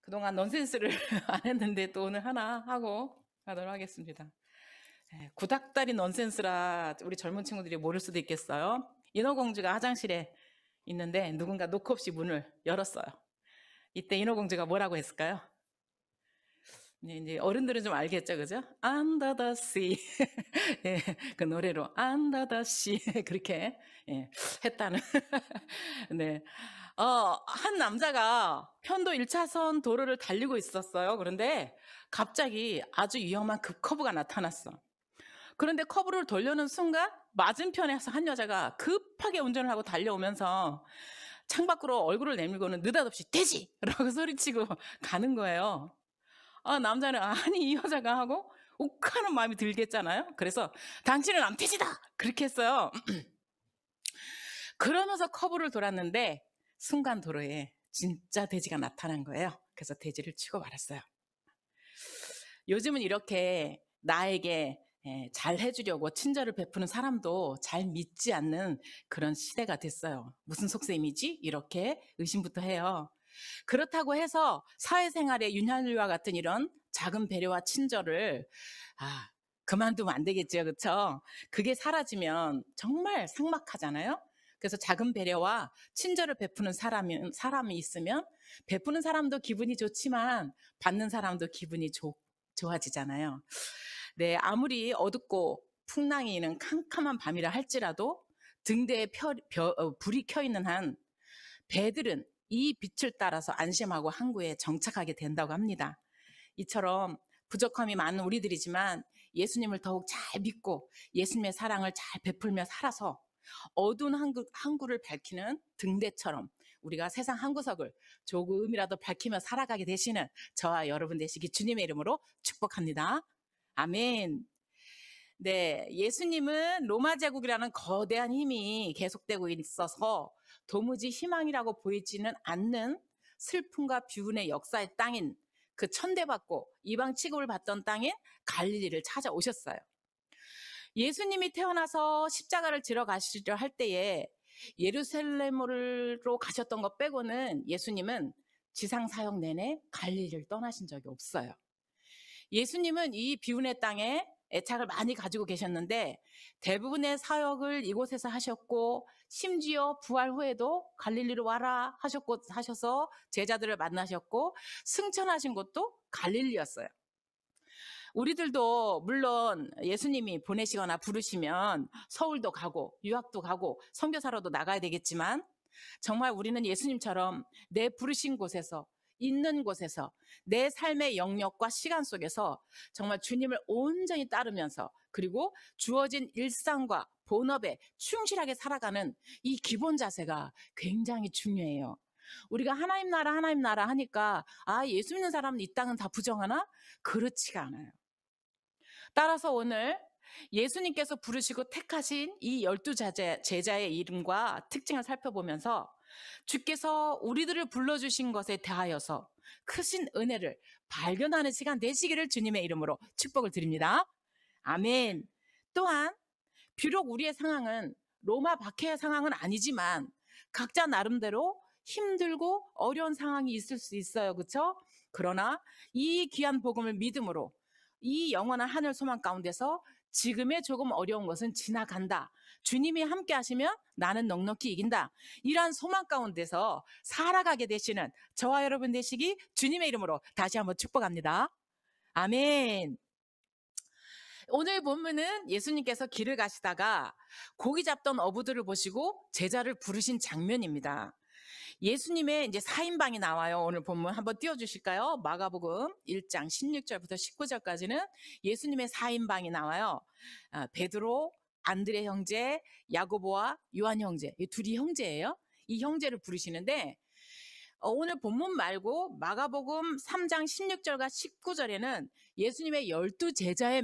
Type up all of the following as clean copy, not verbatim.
그동안 넌센스를 안 했는데 또 오늘 하나 하고 가도록 하겠습니다. 구닥다리 넌센스라 우리 젊은 친구들이 모를 수도 있겠어요. 인어공주가 화장실에 있는데 누군가 노크 없이 문을 열었어요. 이때 인어공주가 뭐라고 했을까요? 이제 어른들은 좀 알겠죠, 그죠? Under the sea. 예, 그 노래로 Under the sea 그렇게 했다는. 네. 한 남자가 편도 1차선 도로를 달리고 있었어요. 그런데 갑자기 아주 위험한 급커브가 나타났어. 그런데 커브를 돌려는 순간 맞은편에서 한 여자가 급하게 운전을 하고 달려오면서 창밖으로 얼굴을 내밀고는 느닷없이 돼지! 라고 소리치고 가는 거예요. 남자는 아니 이 여자가 하고 욱하는 마음이 들겠잖아요. 그래서 당신은 암돼지다! 그렇게 했어요. 그러면서 커브를 돌았는데 순간 도로에 진짜 돼지가 나타난 거예요. 그래서 돼지를 치고 말았어요. 요즘은 이렇게 나에게 잘 해주려고 친절을 베푸는 사람도 잘 믿지 않는 그런 시대가 됐어요. 무슨 속셈이지? 이렇게 의심부터 해요. 그렇다고 해서 사회생활의 윤활유와 같은 이런 작은 배려와 친절을 그만두면 안 되겠죠, 그렇죠? 그게 사라지면 정말 삭막하잖아요. 그래서 작은 배려와 친절을 베푸는 사람이 있으면 베푸는 사람도 기분이 좋지만 받는 사람도 기분이 좋아지잖아요. 네, 아무리 어둡고 풍랑이 있는 캄캄한 밤이라 할지라도 등대에 불이 켜 있는 한 배들은 이 빛을 따라서 안심하고 항구에 정착하게 된다고 합니다. 이처럼 부족함이 많은 우리들이지만 예수님을 더욱 잘 믿고 예수님의 사랑을 잘 베풀며 살아서 어두운 항구를 밝히는 등대처럼 우리가 세상 한 구석을 조금이라도 밝히며 살아가게 되시는 저와 여러분 되시기 주님의 이름으로 축복합니다. 아멘. 네, 예수님은 로마 제국이라는 거대한 힘이 계속되고 있어서 도무지 희망이라고 보이지는 않는 슬픔과 비운의 역사의 땅인 그 천대받고 이방 취급을 받던 땅인 갈릴리를 찾아오셨어요. 예수님이 태어나서 십자가를 지러 가시려 할 때에 예루살렘으로 가셨던 것 빼고는 예수님은 지상 사역 내내 갈릴리를 떠나신 적이 없어요. 예수님은 이 비운의 땅에 애착을 많이 가지고 계셨는데 대부분의 사역을 이곳에서 하셨고 심지어 부활 후에도 갈릴리로 와라 하셔서 제자들을 만나셨고 승천하신 곳도 갈릴리였어요. 우리들도 물론 예수님이 보내시거나 부르시면 서울도 가고 유학도 가고 선교사로도 나가야 되겠지만 정말 우리는 예수님처럼 내 부르신 곳에서 있는 곳에서 내 삶의 영역과 시간 속에서 정말 주님을 온전히 따르면서 그리고 주어진 일상과 본업에 충실하게 살아가는 이 기본 자세가 굉장히 중요해요. 우리가 하나님 나라 하니까 예수 믿는 사람은 이 땅은 다 부정하나? 그렇지가 않아요. 따라서 오늘 예수님께서 부르시고 택하신 이 12 제자의 이름과 특징을 살펴보면서 주께서 우리들을 불러주신 것에 대하여서 크신 은혜를 발견하는 시간 되시기를 주님의 이름으로 축복을 드립니다. 아멘. 또한 비록 우리의 상황은 로마 박해의 상황은 아니지만 각자 나름대로 힘들고 어려운 상황이 있을 수 있어요. 그렇죠? 그러나 이 귀한 복음을 믿음으로 이 영원한 하늘 소망 가운데서 지금의 조금 어려운 것은 지나간다. 주님이 함께 하시면 나는 넉넉히 이긴다. 이러한 소망 가운데서 살아가게 되시는 저와 여러분 되시기 주님의 이름으로 다시 한번 축복합니다. 아멘. 오늘 본문은 예수님께서 길을 가시다가 고기 잡던 어부들을 보시고 제자를 부르신 장면입니다. 예수님의 이제 4인방이 나와요. 오늘 본문 한번 띄워주실까요? 마가복음 1장 16절부터 19절까지는 예수님의 4인방이 나와요. 베드로, 안드레 형제, 야고보와 요한 형제, 이 둘이 형제예요. 이 형제를 부르시는데 오늘 본문 말고 마가복음 3장 16절과 19절에는 예수님의 12제자의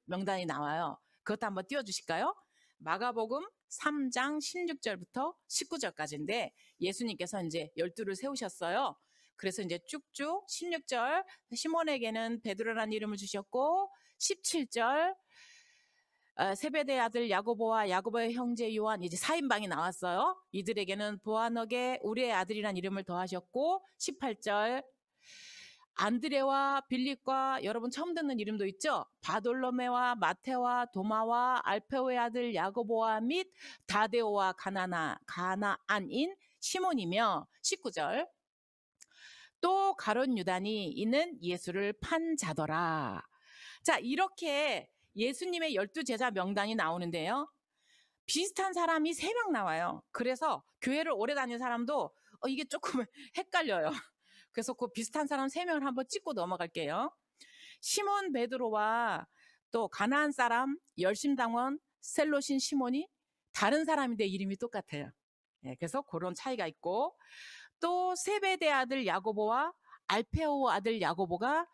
명단이 나와요. 그것도 한번 띄워주실까요? 마가복음 3장 16절부터 19절까지인데 예수님께서 이제 12를 세우셨어요. 그래서 이제 쭉쭉 16절 시몬에게는 베드로라는 이름을 주셨고 17절 세베대 아들 야고보와 야고보의 형제 요한 이제 4인방이 나왔어요. 이들에게는 보아너게 우리의 아들이란 이름을 더하셨고 18절 안드레와 빌립과 여러분 처음 듣는 이름도 있죠? 바돌로메와 마테와 도마와 알페오의 아들 야고보와 및 다데오와 가나안인 시몬이며 19절 또 가룟 유다니 이는 예수를 판 자더라. 자, 이렇게 예수님의 12제자 명단이 나오는데요. 비슷한 사람이 3명 나와요. 그래서 교회를 오래 다닌 사람도 이게 조금 헷갈려요. 그래서 그 비슷한 사람 3명을 한번 찍고 넘어갈게요. 시몬 베드로와 또 가나안 사람 열심당원 셀롯인 시몬이 다른 사람인데 이름이 똑같아요. 그래서 그런 차이가 있고 또 세베대 아들 야고보와 알페오 아들 야고보가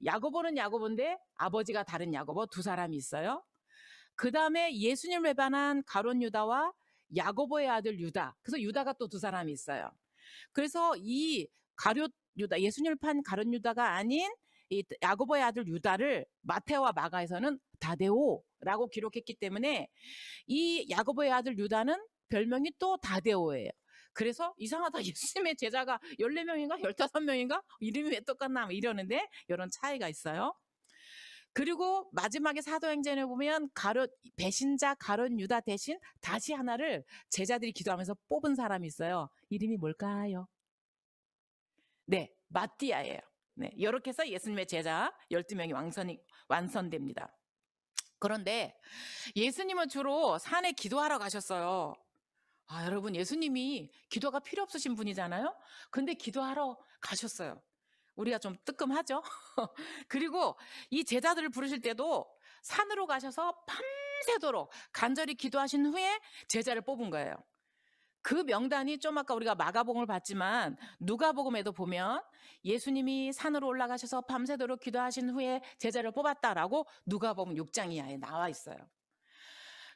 야고보는 야고보인데 아버지가 다른 야고보 두 사람이 있어요. 그 다음에 예수님을 배반한 가룟 유다와 야고보의 아들 유다. 그래서 유다가 또 두 사람이 있어요. 그래서 이 가룟 유다, 예수님을 판 가룟 유다가 아닌 이 야고보의 아들 유다를 마테오와 마가에서는 다데오라고 기록했기 때문에 이 야고보의 아들 유다는 별명이 또 다데오예요. 그래서 이상하다. 예수님의 제자가 14명인가 15명인가 이름이 왜 똑같나 이러는데 이런 차이가 있어요. 그리고 마지막에 사도행전에 보면 배신자 가룟 유다 대신 다시 하나를 제자들이 기도하면서 뽑은 사람이 있어요. 이름이 뭘까요? 네, 마띠아예요. 네, 이렇게 해서 예수님의 제자 12명이 완성됩니다. 그런데 예수님은 주로 산에 기도하러 가셨어요. 여러분, 예수님이 기도가 필요 없으신 분이잖아요. 근데 기도하러 가셨어요. 우리가 좀 뜨끔하죠? 그리고 이 제자들을 부르실 때도 산으로 가셔서 밤새도록 간절히 기도하신 후에 제자를 뽑은 거예요. 그 명단이 좀 아까 우리가 마가복음을 봤지만 누가복음에도 보면 예수님이 산으로 올라가셔서 밤새도록 기도하신 후에 제자를 뽑았다라고 누가복음 6장 이하에 나와 있어요.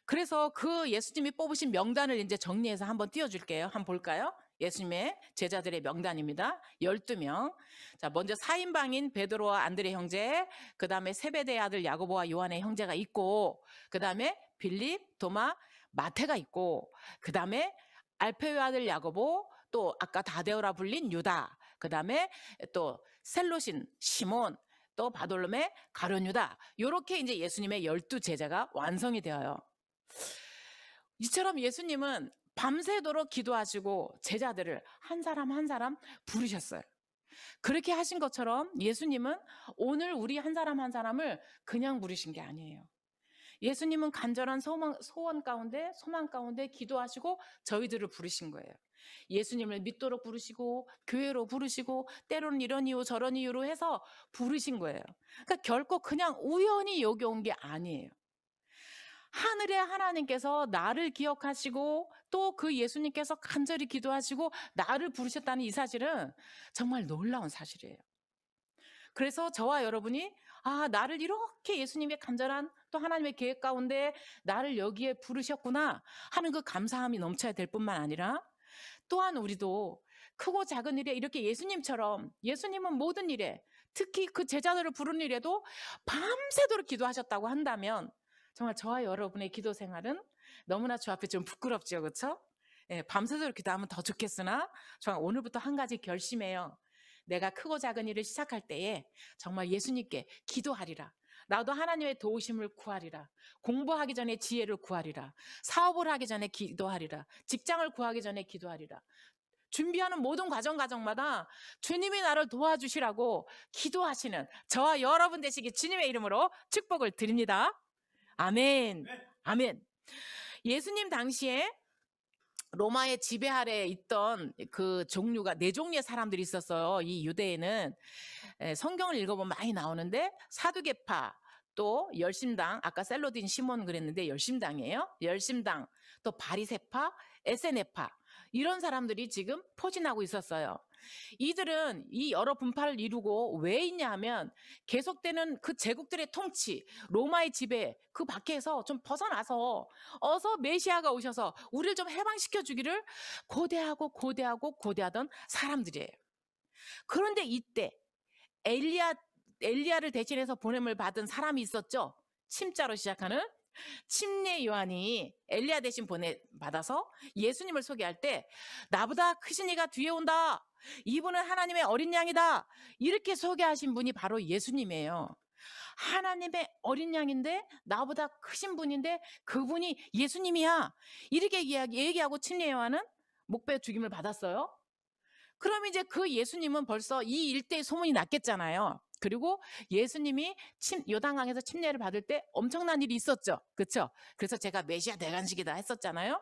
그래서 그 예수님이 뽑으신 명단을 이제 정리해서 한번 띄워줄게요. 한번 볼까요? 예수님의 제자들의 명단입니다. 12명. 자, 먼저 4인방인 베드로와 안드레 형제, 그 다음에 세베대의 아들 야고보와 요한의 형제가 있고, 그 다음에 빌립, 도마, 마테가 있고, 그 다음에 알페오의 아들 야고보, 또 아까 다데오라 불린 유다, 그 다음에 또 셀롯인 시몬, 또 바돌로메, 가룟 유다. 요렇게 이제 예수님의 12제자가 완성이 되어요. 이처럼 예수님은 밤새도록 기도하시고 제자들을 한 사람 한 사람 부르셨어요. 그렇게 하신 것처럼 예수님은 오늘 우리 한 사람 한 사람을 그냥 부르신 게 아니에요. 예수님은 간절한 소원 가운데, 소망 가운데 기도하시고 저희들을 부르신 거예요. 예수님을 믿도록 부르시고 교회로 부르시고 때로는 이런 이유 저런 이유로 해서 부르신 거예요. 그러니까 결코 그냥 우연히 여기 온 게 아니에요. 하늘의 하나님께서 나를 기억하시고 또 그 예수님께서 간절히 기도하시고 나를 부르셨다는 이 사실은 정말 놀라운 사실이에요. 그래서 저와 여러분이 나를 이렇게 예수님의 간절한 또 하나님의 계획 가운데 나를 여기에 부르셨구나 하는 그 감사함이 넘쳐야 될 뿐만 아니라 또한 우리도 크고 작은 일에 이렇게 예수님처럼 예수님은 모든 일에 특히 그 제자들을 부르는 일에도 밤새도록 기도하셨다고 한다면 정말 저와 여러분의 기도 생활은 너무나 저 앞에 좀 부끄럽죠, 그렇죠? 밤새도록 기도하면 더 좋겠으나 정말 오늘부터 한 가지 결심해요. 내가 크고 작은 일을 시작할 때에 정말 예수님께 기도하리라. 나도 하나님의 도우심을 구하리라. 공부하기 전에 지혜를 구하리라. 사업을 하기 전에 기도하리라. 직장을 구하기 전에 기도하리라. 준비하는 모든 과정마다 주님이 나를 도와주시라고 기도하시는 저와 여러분 되시기 주님의 이름으로 축복을 드립니다. 아멘. 아멘. 예수님 당시에 로마의 지배 아래에 있던 그 종류가 4종류의 사람들이 있었어요. 이 유대에는 성경을 읽어보면 많이 나오는데 사두개파, 또 열심당, 아까 셀로딘 시몬 그랬는데 열심당이에요. 열심당, 또 바리새파, 에세네파 이런 사람들이 지금 포진하고 있었어요. 이들은 이 여러 분파를 이루고 왜 있냐 하면 계속되는 그 제국들의 통치, 로마의 지배 그 밖에서 좀 벗어나서 어서 메시아가 오셔서 우리를 좀 해방시켜 주기를 고대하던 사람들이에요. 그런데 이때 엘리야를 대신해서 보냄을 받은 사람이 있었죠. 침자로 시작하는 침례 요한이 엘리야 대신 받아서 예수님을 소개할 때 나보다 크신 이가 뒤에 온다. 이분은 하나님의 어린 양이다. 이렇게 소개하신 분이 바로 예수님이에요. 하나님의 어린 양인데 나보다 크신 분인데 그분이 예수님이야. 이렇게 얘기하고 침례 요한은 목배 죽임을 받았어요. 그럼 이제 그 예수님은 벌써 이 일대의 소문이 났겠잖아요. 그리고 예수님이 요단강에서 침례를 받을 때 엄청난 일이 있었죠. 그렇죠? 그래서 제가 메시아 대간식이다 했었잖아요.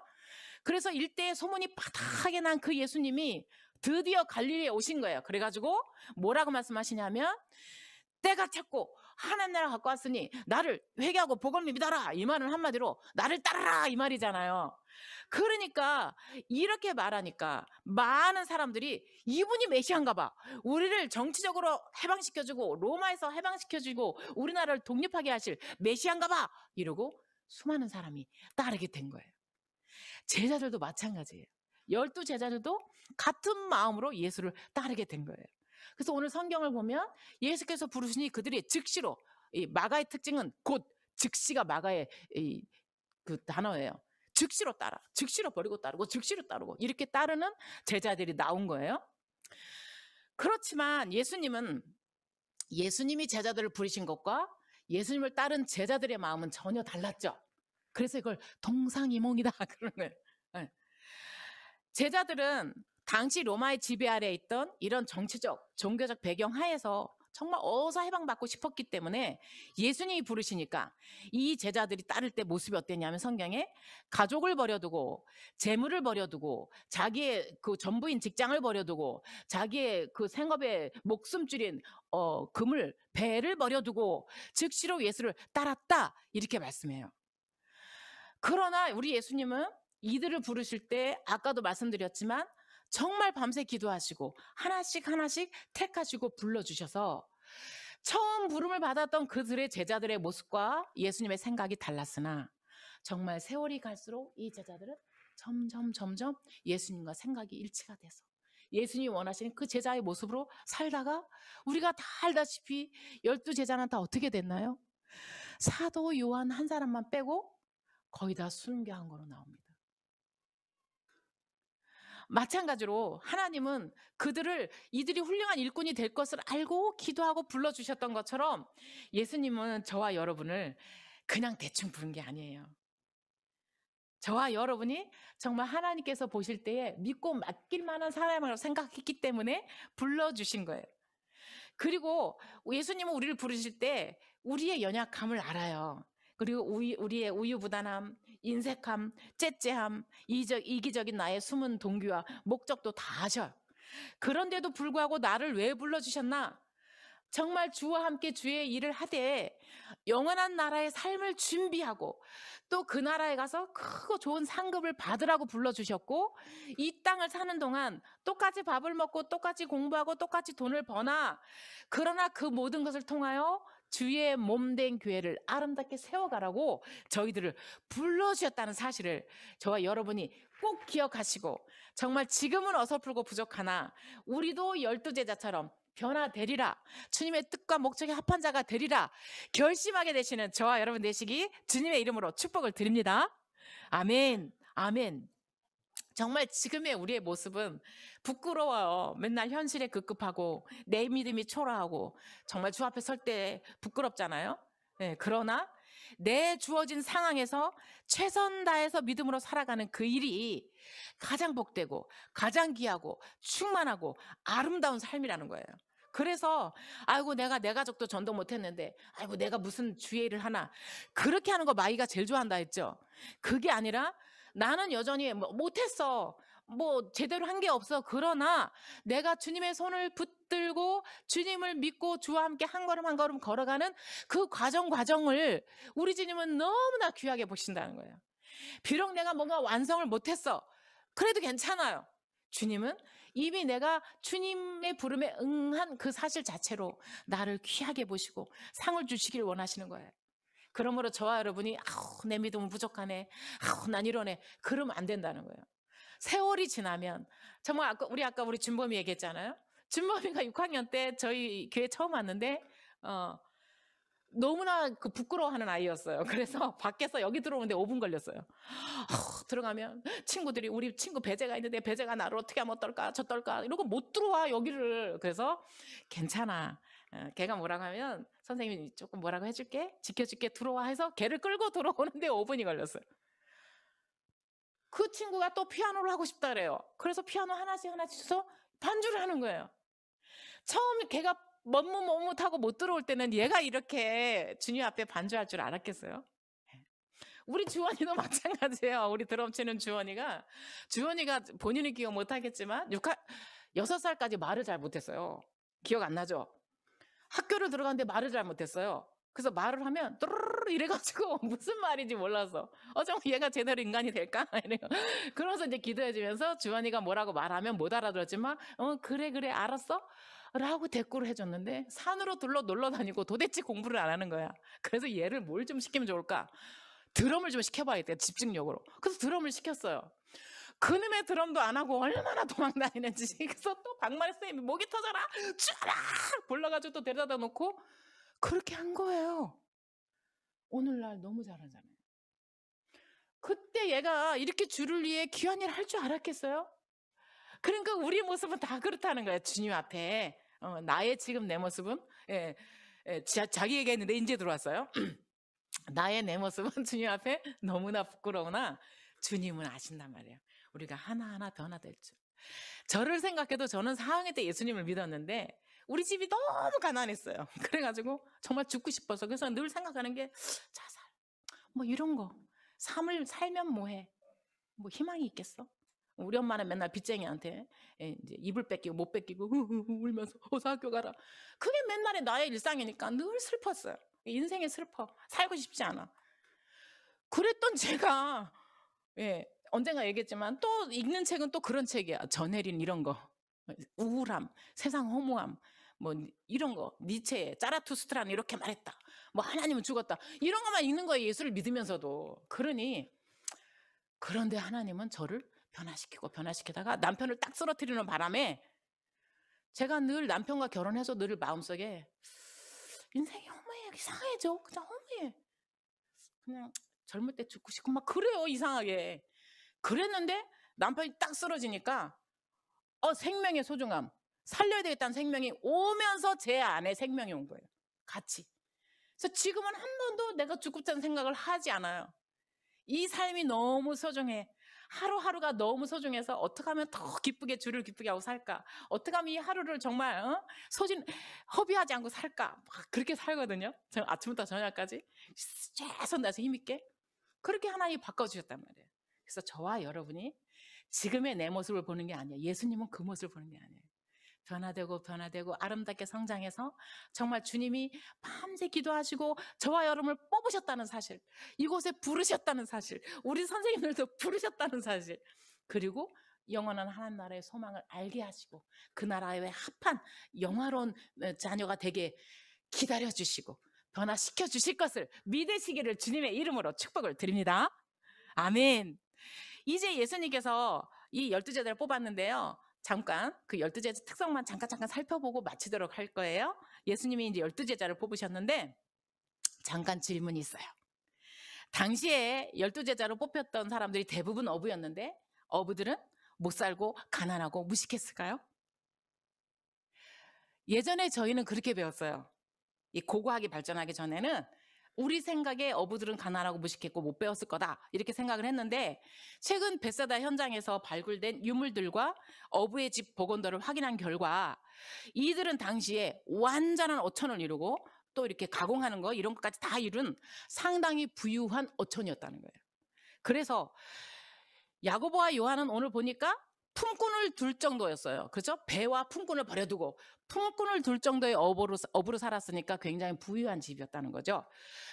그래서 일대의 소문이 바닥하게 난 그 예수님이 드디어 갈릴리에 오신 거예요. 그래가지고 뭐라고 말씀하시냐면 때가 찼고 하나님 나라 갖고 왔으니 나를 회개하고 복을 믿어라. 이 말은 한마디로 나를 따르라 이 말이잖아요. 그러니까 이렇게 말하니까 많은 사람들이 이분이 메시아인가 봐. 우리를 정치적으로 해방시켜주고 로마에서 해방시켜주고 우리나라를 독립하게 하실 메시아인가 봐. 이러고 수많은 사람이 따르게 된 거예요. 제자들도 마찬가지예요. 12제자들도 같은 마음으로 예수를 따르게 된 거예요. 그래서 오늘 성경을 보면 예수께서 부르시니 그들이 즉시로, 이 마가의 특징은 곧, 즉시가 마가의 그 단어예요. 즉시로 따라, 즉시로 버리고 따르고, 즉시로 따르고, 이렇게 따르는 제자들이 나온 거예요. 그렇지만 예수님이 제자들을 부르신 것과 예수님을 따른 제자들의 마음은 전혀 달랐죠. 그래서 이걸 동상이몽이다 그러는 거예요. 제자들은 당시 로마의 지배 아래에 있던 이런 정치적, 종교적 배경 하에서 정말 어서 해방받고 싶었기 때문에 예수님이 부르시니까 이 제자들이 따를 때 모습이 어땠냐면 성경에 가족을 버려두고 재물을 버려두고 자기의 그 전부인 직장을 버려두고 자기의 그 생업에 목숨줄인 금을 배를 버려두고 즉시로 예수를 따랐다 이렇게 말씀해요. 그러나 우리 예수님은 이들을 부르실 때 아까도 말씀드렸지만 정말 밤새 기도하시고 하나씩 하나씩 택하시고 불러주셔서 처음 부름을 받았던 그들의 제자들의 모습과 예수님의 생각이 달랐으나 정말 세월이 갈수록 이 제자들은 점점 예수님과 생각이 일치가 돼서 예수님이 원하시는 그 제자의 모습으로 살다가 우리가 다 알다시피 12제자는 다 어떻게 됐나요? 사도 요한 한 사람만 빼고 거의 다 순교한 거로 나옵니다. 마찬가지로 하나님은 이들이 훌륭한 일꾼이 될 것을 알고 기도하고 불러주셨던 것처럼 예수님은 저와 여러분을 그냥 대충 부른 게 아니에요. 저와 여러분이 정말 하나님께서 보실 때에 믿고 맡길 만한 사람이라고 생각했기 때문에 불러주신 거예요. 그리고 예수님은 우리를 부르실 때 우리의 연약함을 알아요. 그리고 우리의 우유부단함, 인색함, 째째함, 이기적인 나의 숨은 동기와 목적도 다 아셔요. 그런데도 불구하고 나를 왜 불러주셨나? 정말 주와 함께 주의 일을 하되 영원한 나라의 삶을 준비하고 또 그 나라에 가서 크고 좋은 상급을 받으라고 불러주셨고 이 땅을 사는 동안 똑같이 밥을 먹고 똑같이 공부하고 똑같이 돈을 버나 그러나 그 모든 것을 통하여 주의 몸된 교회를 아름답게 세워가라고 저희들을 불러주셨다는 사실을 저와 여러분이 꼭 기억하시고 정말 지금은 어설프고 부족하나 우리도 12제자처럼 변화되리라 주님의 뜻과 목적에 합한 자가 되리라 결심하게 되시는 저와 여러분 되시기 주님의 이름으로 축복을 드립니다. 아멘. 아멘. 정말 지금의 우리의 모습은 부끄러워요. 맨날 현실에 급급하고 내 믿음이 초라하고 정말 주 앞에 설 때 부끄럽잖아요. 네, 그러나 내 주어진 상황에서 최선 다해서 믿음으로 살아가는 그 일이 가장 복되고 가장 귀하고 충만하고 아름다운 삶이라는 거예요. 그래서 아이고 내가 내 가족도 전도 못했는데 아이고 내가 무슨 주의 일을 하나 그렇게 하는 거 마귀가 제일 좋아한다 했죠. 그게 아니라 나는 여전히 못했어. 제대로 한 게 없어. 그러나 내가 주님의 손을 붙들고 주님을 믿고 주와 함께 한 걸음 한 걸음 걸어가는 그 과정을 우리 주님은 너무나 귀하게 보신다는 거예요. 비록 내가 뭔가 완성을 못했어. 그래도 괜찮아요. 주님은 이미 내가 주님의 부름에 응한 그 사실 자체로 나를 귀하게 보시고 상을 주시길 원하시는 거예요. 그러므로 저와 여러분이 내 믿음은 부족하네. 난 이러네. 그러면 안 된다는 거예요. 세월이 지나면 정말 아까 우리 준범이 얘기했잖아요. 준범이가 6학년 때 저희 교회 처음 왔는데 너무나 그 부끄러워하는 아이였어요. 그래서 밖에서 여기 들어오는데 5분 걸렸어요. 들어가면 친구들이 우리 친구 배재가 있는데 배재가 나를 어떻게 하면 어떨까 저떨까 이러고 못 들어와 여기를. 그래서 괜찮아. 걔가 뭐라고 하면 선생님이 조금 뭐라고 해줄게 지켜줄게 들어와 해서 걔를 끌고 들어오는데 5분이 걸렸어요. 그 친구가 또 피아노를 하고 싶다 그래요. 그래서 피아노 하나씩 줘서 반주를 하는 거예요. 처음에 걔가 머뭇머뭇하고 못 들어올 때는 얘가 이렇게 주님 앞에 반주할 줄 알았겠어요? 우리 주원이도 마찬가지예요. 우리 드럼 치는 주원이가 본인이 기억 못하겠지만 6살까지 말을 잘 못했어요. 기억 안 나죠? 학교를 들어갔는데 말을 잘 못했어요. 그래서 말을 하면 또르르 이래가지고 무슨 말인지 몰라서 정말 얘가 제대로 인간이 될까? 그러면서 이제 기도해주면서 주원이가 뭐라고 말하면 못 알아들었지만 그래 알았어? 라고 대꾸를 해줬는데 산으로 놀러 다니고 도대체 공부를 안 하는 거야. 그래서 얘를 뭘 좀 시키면 좋을까? 드럼을 좀 시켜봐야겠다 집중력으로. 그래서 드럼을 시켰어요. 그놈의 드럼도 안 하고 얼마나 도망다니는지. 그래서 또 박마리 선생님이 목이 터져라 쫙 불러가지고 또 데려다 놓고 그렇게 한 거예요. 오늘날 너무 잘하잖아요. 그때 얘가 이렇게 주를 위해 귀한 일을 할 줄 알았겠어요? 그러니까 우리 모습은 다 그렇다는 거예요. 주님 앞에 나의 지금 내 모습은 자기 얘기했는데 이제 들어왔어요. 나의 내 모습은 주님 앞에 너무나 부끄러우나 주님은 아신단 말이에요. 우리가 하나하나 변화될 줄. 저를 생각해도 저는 4학년 때 예수님을 믿었는데 우리 집이 너무 가난했어요. 그래가지고 정말 죽고 싶어서 그래서 늘 생각하는 게 자살 뭐 이런 거 삶을 살면 뭐해 뭐 희망이 있겠어? 우리 엄마는 맨날 빚쟁이한테 이제 입을 뺏기고 못 뺏기고 울면서 어서 학교 가라. 그게 맨날의 나의 일상이니까 늘 슬펐어요. 인생이 슬퍼. 살고 싶지 않아. 그랬던 제가 언젠가 얘기했지만 또 읽는 책은 또 그런 책이야. 전혜린 이런 거. 우울함, 세상 허무함, 뭐 이런 거. 니체의 짜라투스트라는 이렇게 말했다. 뭐 하나님은 죽었다. 이런 것만 읽는 거예요. 예수를 믿으면서도. 그런데 하나님은 저를 변화시키다가 남편을 딱 쓰러뜨리는 바람에 제가 늘 남편과 결혼해서 늘 마음속에 인생이 허무해. 이상해져. 그냥 허무해. 그냥 젊을 때 죽고 싶고 막 그래요. 이상하게. 그랬는데 남편이 딱 쓰러지니까 생명의 소중함 살려야 되겠다는 생명이 오면서 제 안에 생명이 온 거예요. 같이. 그래서 지금은 한 번도 내가 죽고 싶다는 생각을 하지 않아요. 이 삶이 너무 소중해. 하루하루가 너무 소중해서 어떻게 하면 더 기쁘게 주를 기쁘게 하고 살까? 어떻게 하면 이 하루를 정말 허비하지 않고 살까? 막 그렇게 살거든요. 저는 아침부터 저녁까지 최선 다해서 힘있게 그렇게 하나님이 바꿔주셨단 말이에요. 그래서 저와 여러분이 지금의 내 모습을 보는 게 아니에요. 예수님은 그 모습을 보는 게 아니에요. 변화되고 아름답게 성장해서 정말 주님이 밤새 기도하시고 저와 여러분을 뽑으셨다는 사실, 이곳에 부르셨다는 사실, 우리 선생님들도 부르셨다는 사실, 그리고 영원한 하나님 나라의 소망을 알게 하시고 그 나라에 합한 영화로운 자녀가 되게 기다려주시고 변화시켜 주실 것을 믿으시기를 주님의 이름으로 축복을 드립니다. 아멘. 이제 예수님께서 이 12제자를 뽑았는데요. 잠깐 그 12제자 특성만 잠깐 살펴보고 마치도록 할 거예요. 예수님이 이제 12제자를 뽑으셨는데 잠깐 질문이 있어요. 당시에 12제자로 뽑혔던 사람들이 대부분 어부였는데 어부들은 못 살고 가난하고 무식했을까요? 예전에 저희는 그렇게 배웠어요. 이 고고학이 발전하기 전에는 우리 생각에 어부들은 가난하고 무식했고 못 배웠을 거다 이렇게 생각을 했는데 최근 벳세다 현장에서 발굴된 유물들과 어부의 집 복원도를 확인한 결과 이들은 당시에 완전한 어촌을 이루고 또 이렇게 가공하는 거 이런 것까지 다 이룬 상당히 부유한 어촌이었다는 거예요. 그래서 야고보와 요한은 오늘 보니까 품꾼을 둘 정도였어요. 그렇죠? 배와 품꾼을 버려두고 품꾼을 둘 정도의 어부로 살았으니까 굉장히 부유한 집이었다는 거죠.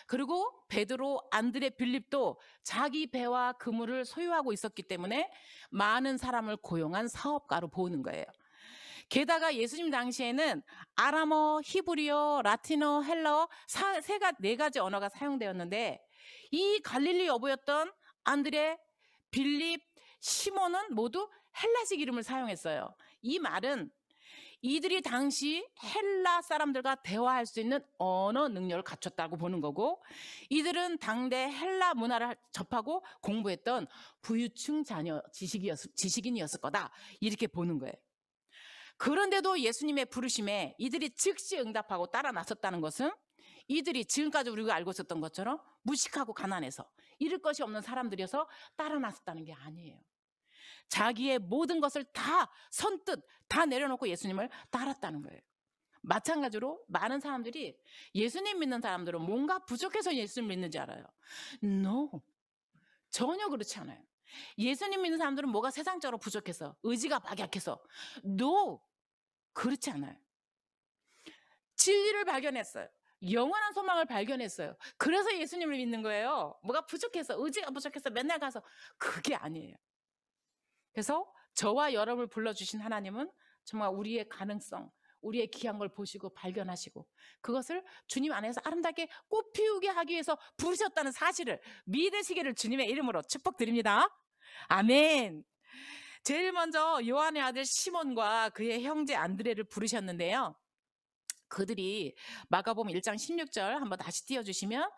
그리고 베드로, 안드레, 빌립도 자기 배와 그물을 소유하고 있었기 때문에 많은 사람을 고용한 사업가로 보는 거예요. 게다가 예수님 당시에는 아람어, 히브리어, 라틴어, 헬라어 네 가지 언어가 사용되었는데 이 갈릴리 어부였던 안드레, 빌립, 시몬은 모두 헬라식 이름을 사용했어요. 이 말은 이들이 당시 헬라 사람들과 대화할 수 있는 언어 능력을 갖췄다고 보는 거고, 이들은 당대 헬라 문화를 접하고 공부했던 부유층 자녀 지식인이었을 거다, 이렇게 보는 거예요. 그런데도 예수님의 부르심에 이들이 즉시 응답하고 따라 나섰다는 것은, 이들이 지금까지 우리가 알고 있었던 것처럼 무식하고 가난해서 잃을 것이 없는 사람들이어서 따라 나섰다는 게 아니에요. 자기의 모든 것을 다 선뜻 다 내려놓고 예수님을 따랐다는 거예요. 마찬가지로 많은 사람들이 예수님 믿는 사람들은 뭔가 부족해서 예수님 믿는지 알아요. No, 전혀 그렇지 않아요. 예수님 믿는 사람들은 뭐가 세상적으로 부족해서, 의지가 박약해서. No, 그렇지 않아요. 진리를 발견했어요. 영원한 소망을 발견했어요. 그래서 예수님을 믿는 거예요. 뭐가 부족해서, 의지가 부족해서 맨날 가서. 그게 아니에요. 그래서 저와 여러분을 불러주신 하나님은 정말 우리의 가능성, 우리의 귀한 걸 보시고 발견하시고 그것을 주님 안에서 아름답게 꽃피우게 하기 위해서 부르셨다는 사실을 믿으시기를 주님의 이름으로 축복드립니다. 아멘. 제일 먼저 요한의 아들 시몬과 그의 형제 안드레를 부르셨는데요. 그들이 마가복음 1장 16절 한번 다시 띄워주시면,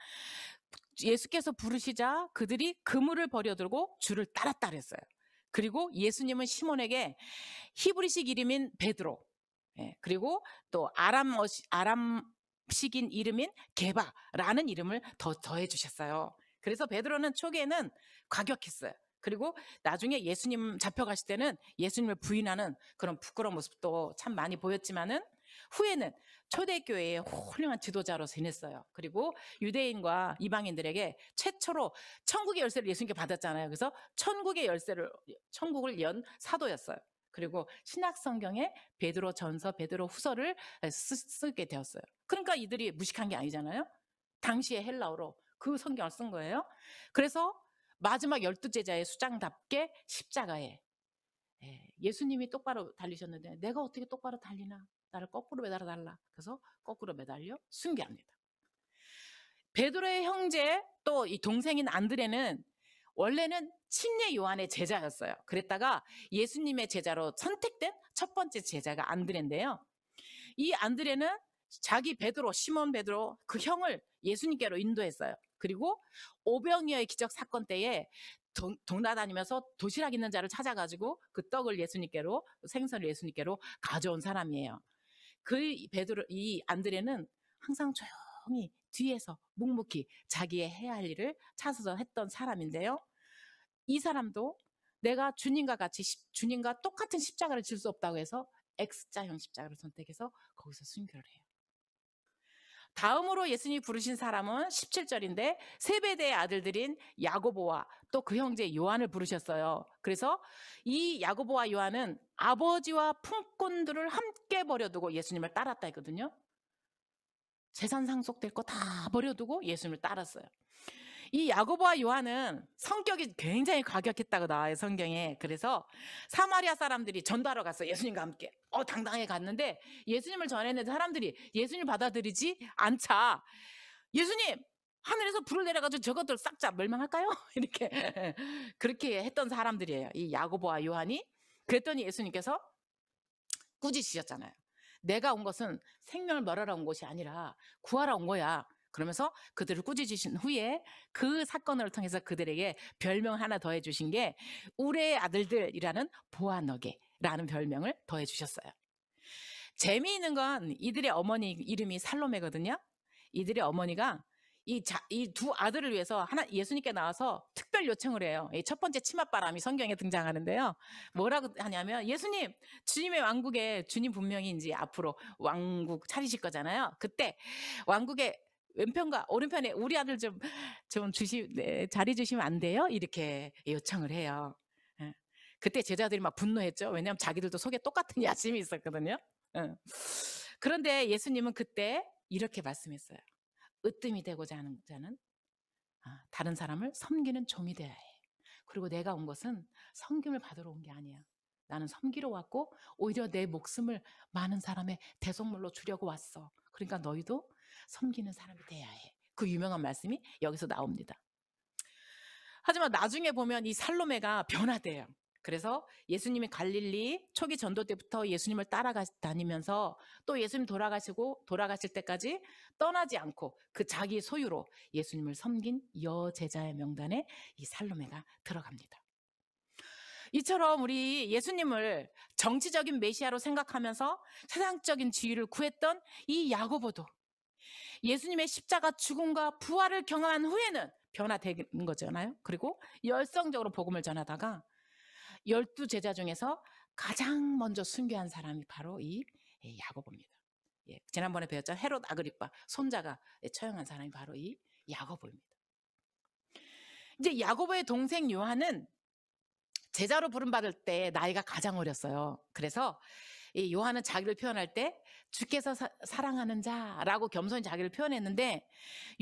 예수께서 부르시자 그들이 그물을 버려두고 주를 따랐다 그랬어요. 그리고 예수님은 시몬에게 히브리식 이름인 베드로, 그리고 또 아람식인 이름인 게바라는 이름을 더해 주셨어요. 그래서 베드로는 초기에는 과격했어요. 그리고 나중에 예수님 잡혀가실 때는 예수님을 부인하는 그런 부끄러운 모습도 참 많이 보였지만은, 후에는 초대교회의 훌륭한 지도자로 지냈어요. 그리고 유대인과 이방인들에게 최초로 천국의 열쇠를 예수님께 받았잖아요. 그래서 천국을 연 사도였어요. 그리고 신약 성경에 베드로 전서, 베드로 후서를 쓰게 되었어요. 그러니까 이들이 무식한 게 아니잖아요. 당시에 헬라어로 그 성경을 쓴 거예요. 그래서 마지막 12제자의 수장답게 십자가에, 예수님이 똑바로 달리셨는데 내가 어떻게 똑바로 달리나, 나를 거꾸로 매달아 달라. 그래서 거꾸로 매달려 순교합니다. 베드로의 형제 또 이 동생인 안드레는 원래는 친례 요한의 제자였어요. 그랬다가 예수님의 제자로 선택된 첫 번째 제자가 안드레인데요. 이 안드레는 자기 베드로, 시몬 베드로 그 형을 예수님께로 인도했어요. 그리고 오병이어의 기적 사건 때에 돌아다니면서 도시락 있는 자를 찾아가지고 그 떡을 예수님께로, 생선을 예수님께로 가져온 사람이에요. 이 안드레는 항상 조용히 뒤에서 묵묵히 자기의 해야 할 일을 찾아서 했던 사람인데요. 이 사람도 내가 주님과 똑같은 십자가를 질 수 없다고 해서 X자형 십자가를 선택해서 거기서 순교를 해요. 다음으로 예수님이 부르신 사람은 17절인데 세베대의 아들들인 야고보와 또 그 형제 요한을 부르셨어요. 그래서 이 야고보와 요한은 아버지와 품꾼들을 함께 버려두고 예수님을 따랐다 했거든요. 재산 상속될 거 다 버려두고 예수님을 따랐어요. 이 야고보와 요한은 성격이 굉장히 과격했다고 나와요, 성경에. 그래서 사마리아 사람들이 전도하러 갔어요, 예수님과 함께. 당당하게 갔는데 예수님을 전했는데 사람들이 예수님을 받아들이지 않자, 예수님 하늘에서 불을 내려가지고 저것들 싹 다 멸망할까요? 이렇게 그렇게 했던 사람들이에요, 이 야고보와 요한이. 그랬더니 예수님께서 꾸짖으셨잖아요. 내가 온 것은 생명을 멸하러 온 것이 아니라 구하러 온 거야. 그러면서 그들을 꾸짖으신 후에 그 사건을 통해서 그들에게 별명 하나 더해 주신 게 우레의 아들들이라는 보아너게라는 별명을 더해 주셨어요. 재미있는 건 이들의 어머니 이름이 살로메거든요. 이들의 어머니가 이 두 아들을 위해서 예수님께 나와서 특별 요청을 해요. 첫 번째 치맛바람이 성경에 등장하는데요. 뭐라고 하냐면, 예수님, 주님의 왕국에 주님 분명히 이제 앞으로 왕국 차리실 거잖아요. 그때 왕국의 왼편과 오른편에 우리 아들 좀 자리 주시면 안 돼요? 이렇게 요청을 해요. 그때 제자들이 막 분노했죠. 왜냐하면 자기들도 속에 똑같은 야심이 있었거든요. 그런데 예수님은 그때 이렇게 말씀했어요. 으뜸이 되고자 하는 자는 다른 사람을 섬기는 종이 되어야 해. 그리고 내가 온 것은 섬김을 받으러 온 게 아니야. 나는 섬기러 왔고 오히려 내 목숨을 많은 사람의 대속물로 주려고 왔어. 그러니까 너희도 섬기는 사람이 돼야 해. 그 유명한 말씀이 여기서 나옵니다. 하지만 나중에 보면 이 살로메가 변화돼요. 그래서 예수님이 갈릴리 초기 전도 때부터 예수님을 따라다니면서 또 예수님 돌아가실 때까지 떠나지 않고 그 자기 소유로 예수님을 섬긴 여제자의 명단에 이 살로메가 들어갑니다. 이처럼 우리 예수님을 정치적인 메시아로 생각하면서 세상적인 지위를 구했던 이 야고보도 예수님의 십자가 죽음과 부활을 경험한 후에는 변화된 거잖아요. 그리고 열성적으로 복음을 전하다가 12제자 중에서 가장 먼저 순교한 사람이 바로 이 야고보입니다. 지난번에 배웠죠. 헤롯 아그리빠 손자가 처형한 사람이 바로 이 야고보입니다. 이제 야고보의 동생 요한은 제자로 부름받을 때 나이가 가장 어렸어요. 그래서 이 요한은 자기를 표현할 때 주께서 사랑하는 자라고 겸손히 자기를 표현했는데,